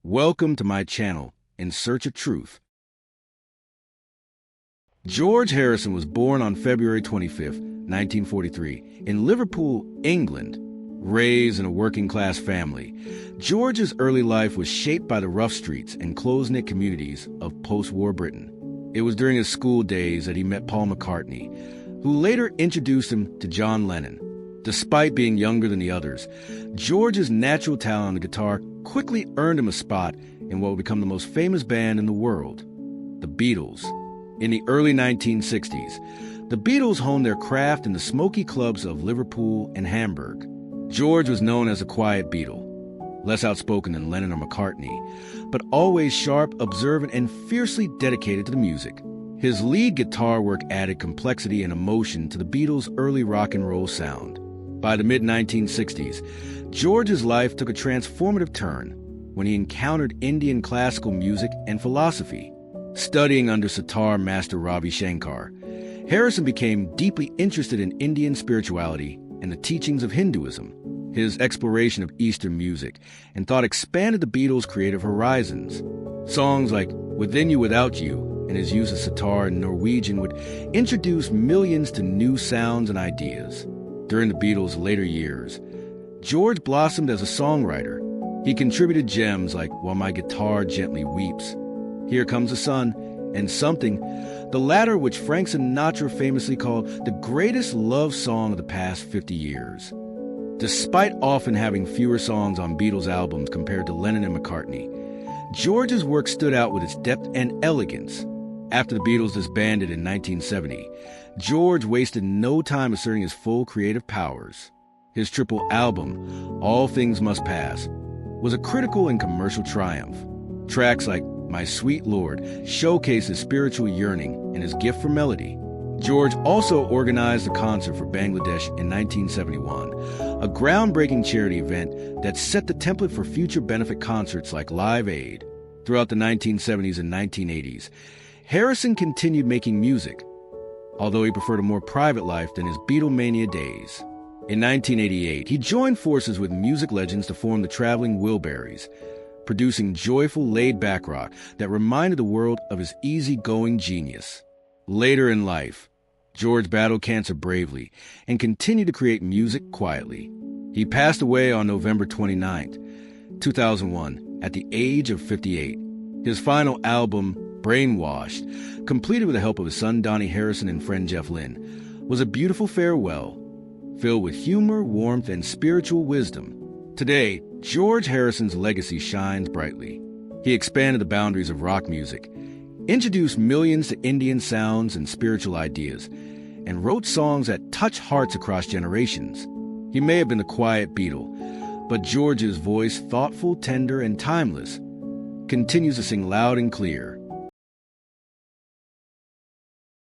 Welcome to my channel, In Search of Truth. George Harrison was born on February 25, 1943, in Liverpool, England. Raised in a working-class family, George's early life was shaped by the rough streets and close-knit communities of post-war Britain. It was during his school days that he met Paul McCartney, who later introduced him to John Lennon. Despite being younger than the others, George's natural talent on the guitar quickly earned him a spot in what would become the most famous band in the world, the Beatles. In the early 1960s, the Beatles honed their craft in the smoky clubs of Liverpool and Hamburg. George was known as a quiet Beatle, less outspoken than Lennon or McCartney, but always sharp, observant, and fiercely dedicated to the music. His lead guitar work added complexity and emotion to the Beatles' early rock and roll sound. By the mid-1960s, George's life took a transformative turn when he encountered Indian classical music and philosophy. Studying under sitar master Ravi Shankar, Harrison became deeply interested in Indian spirituality and the teachings of Hinduism. His exploration of Eastern music and thought expanded the Beatles' creative horizons. Songs like Within You Without You and his use of sitar and Norwegian would introduce millions to new sounds and ideas. During the Beatles' later years, George blossomed as a songwriter. He contributed gems like While My Guitar Gently Weeps, Here Comes the Sun, and Something, the latter which Frank Sinatra famously called the greatest love song of the past 50 years. Despite often having fewer songs on Beatles albums compared to Lennon and McCartney, George's work stood out with its depth and elegance. After the Beatles disbanded in 1970, George wasted no time asserting his full creative powers. His triple album, All Things Must Pass, was a critical and commercial triumph. Tracks like My Sweet Lord showcase his spiritual yearning and his gift for melody. George also organized a concert for Bangladesh in 1971, a groundbreaking charity event that set the template for future benefit concerts like Live Aid. Throughout the 1970s and 1980s, Harrison continued making music, although he preferred a more private life than his Beatlemania days. In 1988, he joined forces with music legends to form the Traveling Wilburys, producing joyful, laid-back rock that reminded the world of his easy-going genius. Later in life, George battled cancer bravely and continued to create music quietly. He passed away on November 29, 2001, at the age of 58. His final album, Brainwashed, completed with the help of his son Donnie Harrison and friend Jeff Lynne, was a beautiful farewell, filled with humor, warmth, and spiritual wisdom. Today, George Harrison's legacy shines brightly. He expanded the boundaries of rock music, introduced millions to Indian sounds and spiritual ideas, and wrote songs that touch hearts across generations. He may have been the quiet Beatle, but George's voice, thoughtful, tender, and timeless, continues to sing loud and clear.